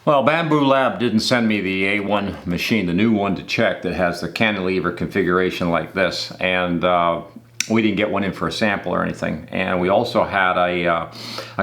Well, Bamboo Lab didn't send me the A1 machine, the new one, to check that has the cantilever configuration like this, and we didn't get one in for a sample or anything. And we also had a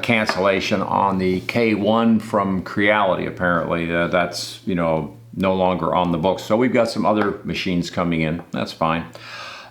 cancellation on the K1 from Creality. Apparently, that's no longer on the books. So we've got some other machines coming in. That's fine.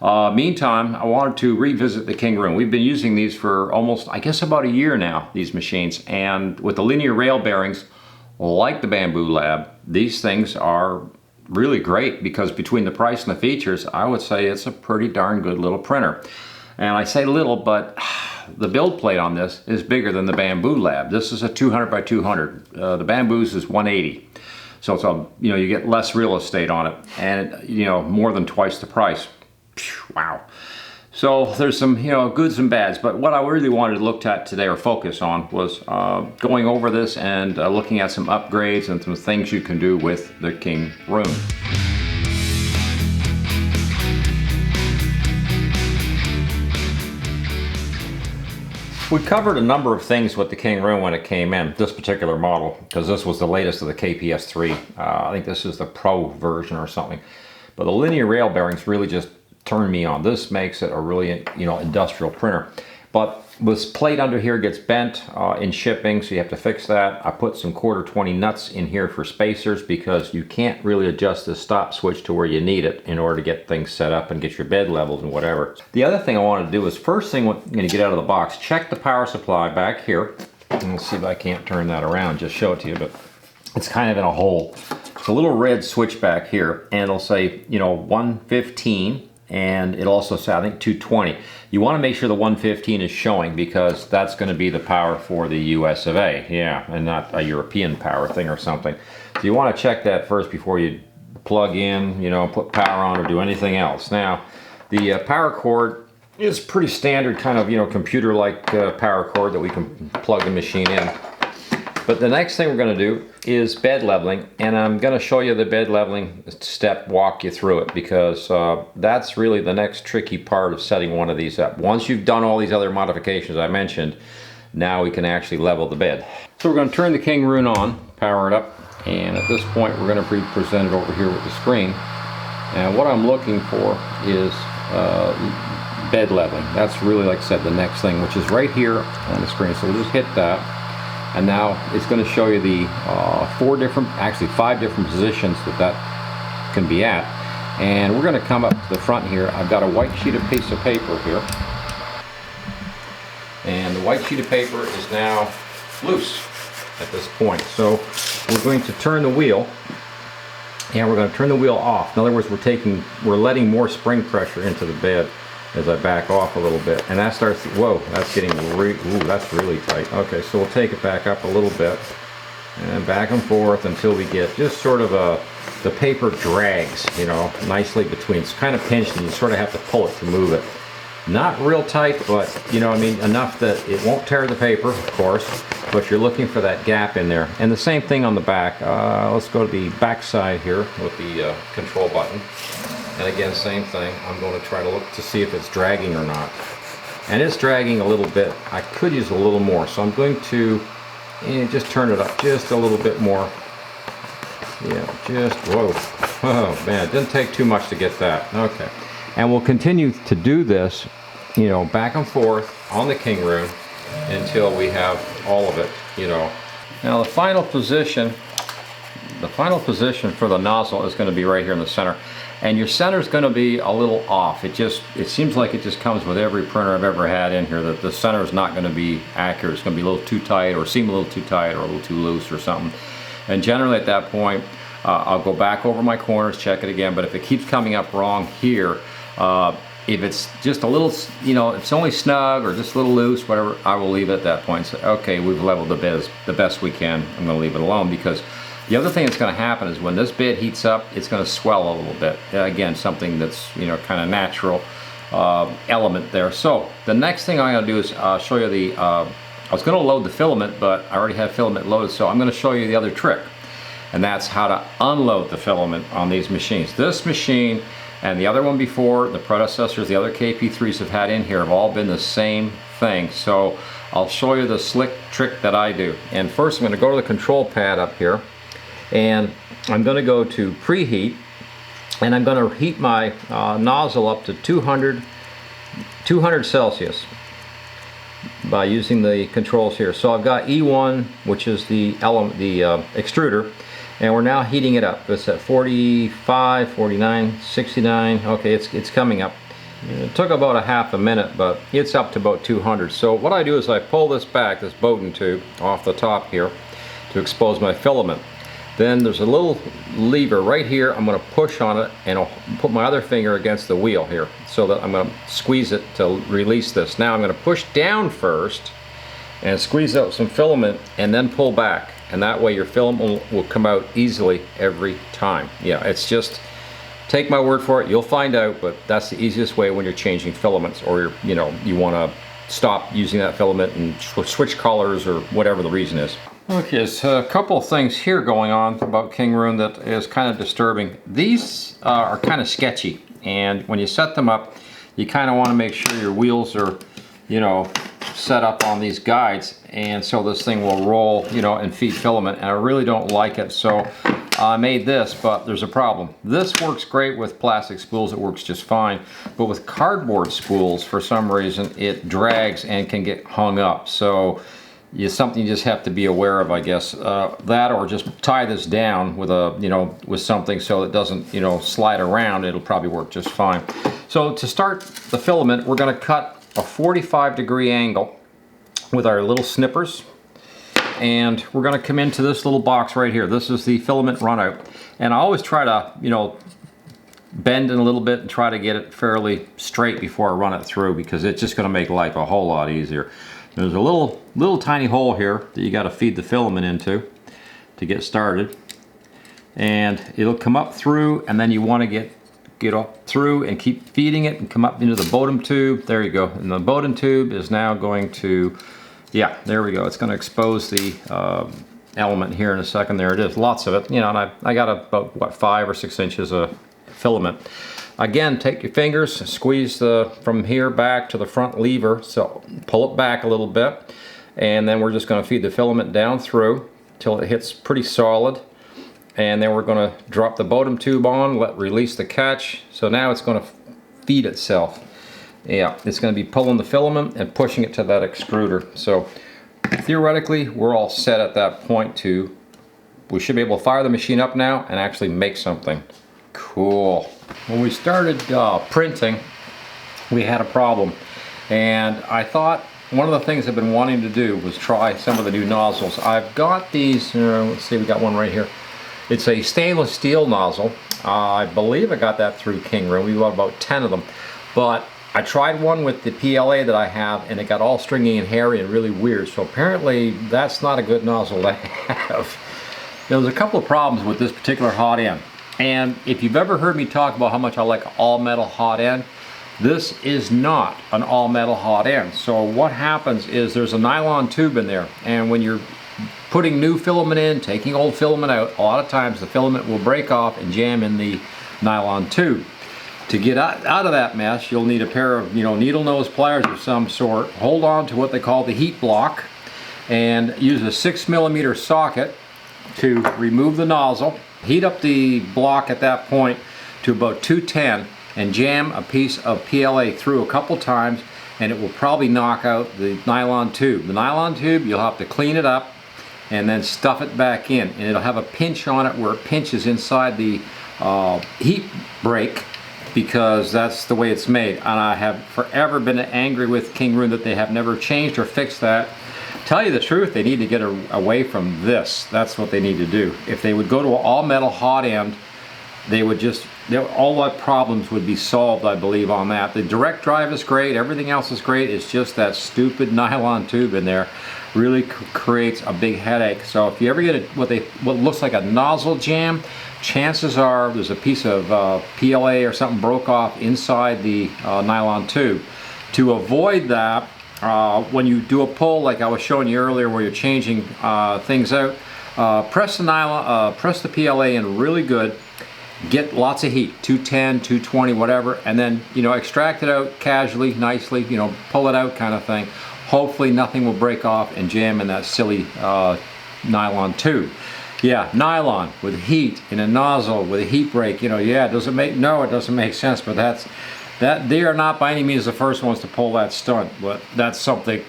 Meantime, I wanted to revisit the Kingroon. We've been using these for almost, I guess, about a year now, these machines. And with the linear rail bearings, like the Bamboo Lab, these things are really great because between the price and the features, I would say it's a pretty darn good little printer. And I say little, but the build plate on this is bigger than the Bamboo Lab. This is a 200 by 200. The Bamboo's is 180. So it's you get less real estate on it, and more than twice the price. Wow. So there's some goods and bads, but what I really wanted to look at today or focus on was going over this and looking at some upgrades and some things you can do with the Kingroon. We covered a number of things with the Kingroon when it came in, this particular model, because this was the latest of the KP3S. I think this is the Pro version or something. But the linear rail bearings really just turn me on. This makes it a really industrial printer. But this plate under here gets bent in shipping, so you have to fix that. I put some 1/4-20 nuts in here for spacers because you can't really adjust the stop switch to where you need it in order to get things set up and get your bed leveled and whatever. The other thing I want to do is, first thing when you get out of the box, check the power supply back here. And let's see if I can't turn that around, just show it to you, but it's kind of in a hole. It's a little red switch back here, and it'll say 115. And it also says, I think, 220. You want to make sure the 115 is showing because that's going to be the power for the US of A. Yeah, and not a European power thing or something. So you want to check that first before you plug in, put power on or do anything else. Now, the power cord is pretty standard kind of, computer-like power cord that we can plug the machine in. But the next thing we're going to do is bed leveling, and I'm going to show you the bed leveling step, walk you through it, because that's really the next tricky part of setting one of these up. Once you've done all these other modifications I mentioned, now we can actually level the bed. So we're going to turn the Kingroon on, power it up, and at this point we're going to be presented over here with the screen. And what I'm looking for is bed leveling. That's really, like I said, the next thing, which is right here on the screen. So we'll just hit that. And now it's going to show you the 5 different positions that can be at. And we're going to come up to the front here. I've got a white sheet of piece of paper here. And the white sheet of paper is now loose at this point. So we're going to turn the wheel, and we're going to turn the wheel off. In other words, we're letting more spring pressure into the bed as I back off a little bit, and that starts, whoa, that's getting that's really tight. Okay, so we'll take it back up a little bit and back and forth until we get just sort of the paper drags, nicely between. It's kind of pinched and you sort of have to pull it to move it. Not real tight, but enough that it won't tear the paper, of course, but you're looking for that gap in there. And the same thing on the back. Let's go to the back side here with the control button. And again, same thing. I'm going to try to look to see if it's dragging or not. And it's dragging a little bit. I could use a little more, so I'm going to just turn it up just a little bit more. Yeah, whoa. Oh man, it didn't take too much to get that. Okay. And we'll continue to do this, back and forth on the Kingroon until we have all of it, Now the final position for the nozzle is going to be right here in the center. And your center is going to be a little off. It seems like it just comes with every printer I've ever had in here, that the center is not going to be accurate. It's going to be a little too tight, or seem a little too tight, or a little too loose or something. And generally at that point, I'll go back over my corners, check it again. But if it keeps coming up wrong here, if it's just a little, it's only snug or just a little loose, whatever, I will leave it at that point and say, okay, we've leveled the bed the best we can. I'm going to leave it alone, because the other thing that's going to happen is when this bed heats up, it's going to swell a little bit. Again, something that's kind of natural element there. So the next thing I'm going to do is show you I was going to load the filament, but I already have filament loaded, so I'm going to show you the other trick, and that's how to unload the filament on these machines. This machine and the other one before, the predecessors, the other KP3s have had in here, have all been the same thing. So I'll show you the slick trick that I do. And first I'm going to go to the control pad up here, And I'm going to go to preheat, and I'm going to heat my nozzle up to 200 Celsius by using the controls here. So I've got E1, which is the extruder, and we're now heating it up. It's at 45, 49, 69. Okay, it's coming up. It took about a half a minute, but it's up to about 200. So what I do is I pull this back, this Bowden tube, off the top here to expose my filament. Then there's a little lever right here. I'm going to push on it, and I'll put my other finger against the wheel here so that I'm going to squeeze it to release this. Now I'm going to push down first and squeeze out some filament and then pull back, and that way your filament will come out easily every time. Yeah, it's just, take my word for it, you'll find out, but that's the easiest way when you're changing filaments, or you want to stop using that filament and switch colors or whatever the reason is. Okay, so a couple of things here going on about Kingroon that is kind of disturbing. These are kind of sketchy, and when you set them up, you kind of want to make sure your wheels are, set up on these guides, and so this thing will roll, and feed filament, and I really don't like it. So I made this, but there's a problem. This works great with plastic spools, it works just fine, but with cardboard spools, for some reason, it drags and can get hung up. So it's something you just have to be aware of, I guess. That, or just tie this down with a, with something so it doesn't, slide around. It'll probably work just fine. So to start the filament, we're going to cut a 45-degree angle with our little snippers, and we're going to come into this little box right here. This is the filament runout, and I always try to, bend it a little bit and try to get it fairly straight before I run it through, because it's just going to make life a whole lot easier. There's a little tiny hole here that you got to feed the filament into to get started, and it'll come up through, and then you want to get up through and keep feeding it and come up into the Bowden tube. There you go. And the Bowden tube is now going to, yeah, there we go. It's going to expose the element here in a second. There it is, lots of it. And I got about, what, 5 or 6 inches of filament. Again, take your fingers, squeeze from here back to the front lever, so pull it back a little bit, and then we're just going to feed the filament down through till it hits pretty solid, and then we're going to drop the Bowden tube on, release the catch. So now it's going to feed itself. Yeah, it's going to be pulling the filament and pushing it to that extruder. So theoretically, we're all set at that point we should be able to fire the machine up now and actually make something. Cool. When we started printing, we had a problem, and I thought one of the things I've been wanting to do was try some of the new nozzles. I've got these, let's see, we got one right here. It's a stainless steel nozzle. I believe I got that through Kingroon. We bought about 10 of them, but I tried one with the PLA that I have, and it got all stringy and hairy and really weird, so apparently that's not a good nozzle to have. There's a couple of problems with this particular Hotend. And if you've ever heard me talk about how much I like all metal Hotend, this is not an all metal Hotend. So what happens is there's a nylon tube in there, and when you're putting new filament in, taking old filament out, a lot of times the filament will break off and jam in the nylon tube. To get out of that mess, you'll need a pair of needle nose pliers of some sort. Hold on to what they call the heat block, and use a 6mm socket to remove the nozzle. Heat up the block at that point to about 210 and jam a piece of PLA through a couple times, and it will probably knock out the nylon tube. The nylon tube, you'll have to clean it up and then stuff it back in, and it'll have a pinch on it where it pinches inside the heat break, because that's the way it's made. And I have forever been angry with Kingroon that they have never changed or fixed that. Tell you the truth, they need to get away from this. That's what they need to do. If they would go to an all metal Hotend, they would all the problems would be solved, I believe, on that. The direct drive is great, everything else is great. It's just that stupid nylon tube in there really creates a big headache. So if you ever get what looks like a nozzle jam, chances are there's a piece of PLA or something broke off inside the nylon tube. To avoid that, when you do a pull like I was showing you earlier where you're changing things out, press the PLA in really good, get lots of heat, 210, 220, whatever, and then extract it out casually, nicely, pull it out kind of thing. Hopefully nothing will break off and jam in that silly nylon tube. Yeah, nylon with heat in a nozzle with a heat break, you know, yeah, does it make, no, it doesn't make sense, but they are not by any means the first ones to pull that stunt, but that's something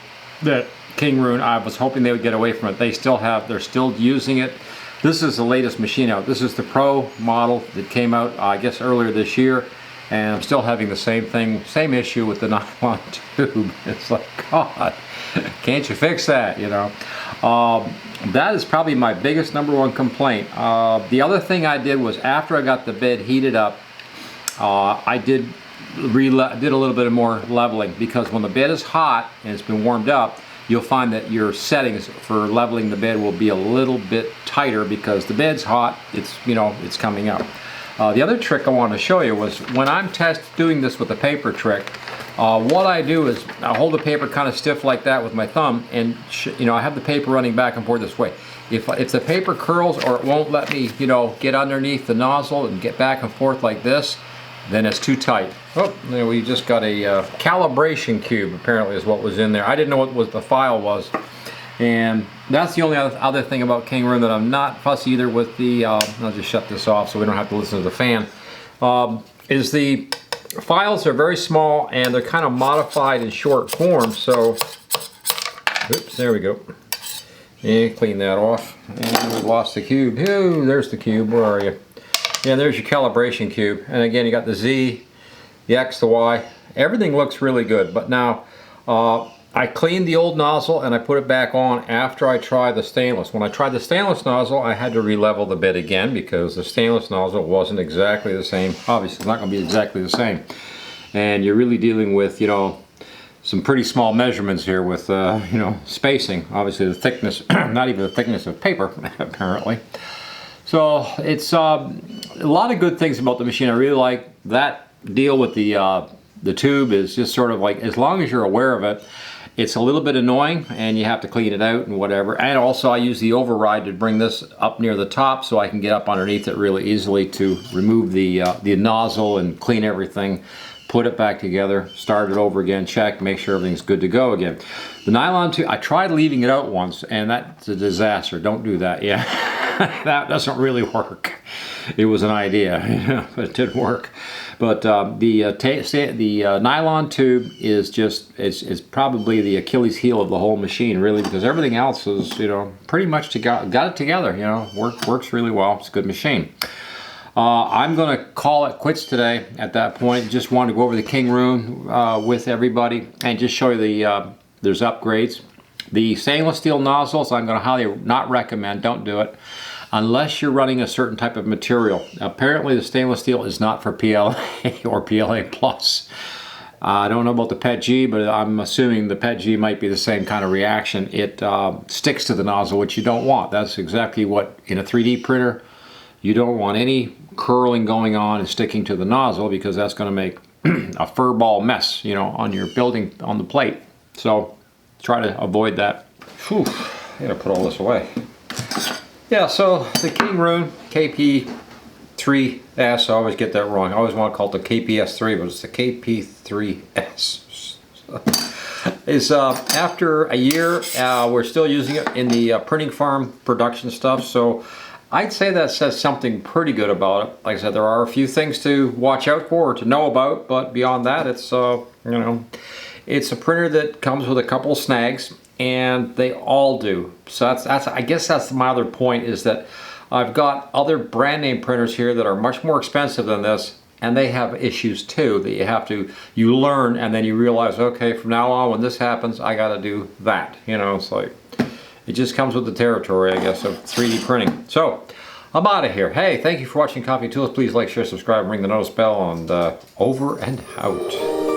that Kingroon, I was hoping they would get away from it. They're still using it. This is the latest machine out. This is the Pro model that came out, I guess, earlier this year, and I'm still having the same thing, same issue with the nylon tube. It's like, God, can't you fix that, you know? That is probably my biggest #1 complaint. The other thing I did was after I got the bed heated up, I did a little bit of more leveling, because when the bed is hot and it's been warmed up, you'll find that your settings for leveling the bed will be a little bit tighter because the bed's hot, it's, you know, it's coming up. The other trick I wanted to show you was when I'm doing this with the paper trick, what I do is I hold the paper kind of stiff like that with my thumb, and you know, I have the paper running back and forth this way. If the paper curls or it won't let me, you know, get underneath the nozzle and get back and forth like this, then it's too tight. Oh, we just got a calibration cube, apparently is what was in there. I didn't know what the file was. And that's the only other thing about Kingroon that I'm not fussy either with the, I'll just shut this off so we don't have to listen to the fan, is the files are very small and they're kind of modified in short form. So, oops, there we go. And clean that off. And we lost the cube. Oh, there's the cube, where are you? Yeah, there's your calibration cube. And again, you got the Z, the X, the Y. Everything looks really good. But now, I cleaned the old nozzle and I put it back on after I tried the stainless. When I tried the stainless nozzle, I had to re-level the bed again because the stainless nozzle wasn't exactly the same. Obviously, it's not going to be exactly the same. And you're really dealing with, you know, some pretty small measurements here with, you know, spacing. Obviously, the thickness, not even the thickness of paper, apparently. So it's a lot of good things about the machine. I really like that deal with the tube is just sort of like, as long as you're aware of it, it's a little bit annoying and you have to clean it out and whatever. And also I use the override to bring this up near the top so I can get up underneath it really easily to remove the nozzle and clean everything, put it back together, start it over again, check, make sure everything's good to go again. The nylon tube, I tried leaving it out once and that's a disaster. Don't do that, yeah. That doesn't really work. It was an idea, but it didn't work. But the nylon tube is just, it's probably the Achilles heel of the whole machine, really, because everything else is, you know, pretty much got it together, you know, works really well. It's a good machine. I'm going to call it quits today at that point. Just wanted to go over the Kingroon with everybody and just show you there's upgrades. The stainless steel nozzles, I'm going to highly not recommend, don't do it, unless you're running a certain type of material. Apparently the stainless steel is not for PLA or PLA+. I don't know about the PET-G, but I'm assuming the PET-G might be the same kind of reaction. It sticks to the nozzle, which you don't want. That's exactly what, in a 3D printer, you don't want any curling going on and sticking to the nozzle, because that's going to make a fur ball mess, you know, on your building, on the plate. So try to avoid that. Whew, I gotta put all this away. Yeah, so the Kingroon KP3S, I always get that wrong. I always want to call it the KPS3, but it's the KP3S. Is after a year, we're still using it in the printing farm production stuff, so I'd say that says something pretty good about it. Like I said, there are a few things to watch out for or to know about, but beyond that, it's you know, it's a printer that comes with a couple of snags, and they all do. So that's I guess that's my other point, is that I've got other brand name printers here that are much more expensive than this, and they have issues too that you learn, and then you realize, okay, from now on when this happens, I got to do that. You know, it's like, it just comes with the territory, I guess, of 3D printing. So I'm out of here. Hey, thank you for watching Coffee Tools. Please like, share, subscribe, ring the notice bell, and over and out.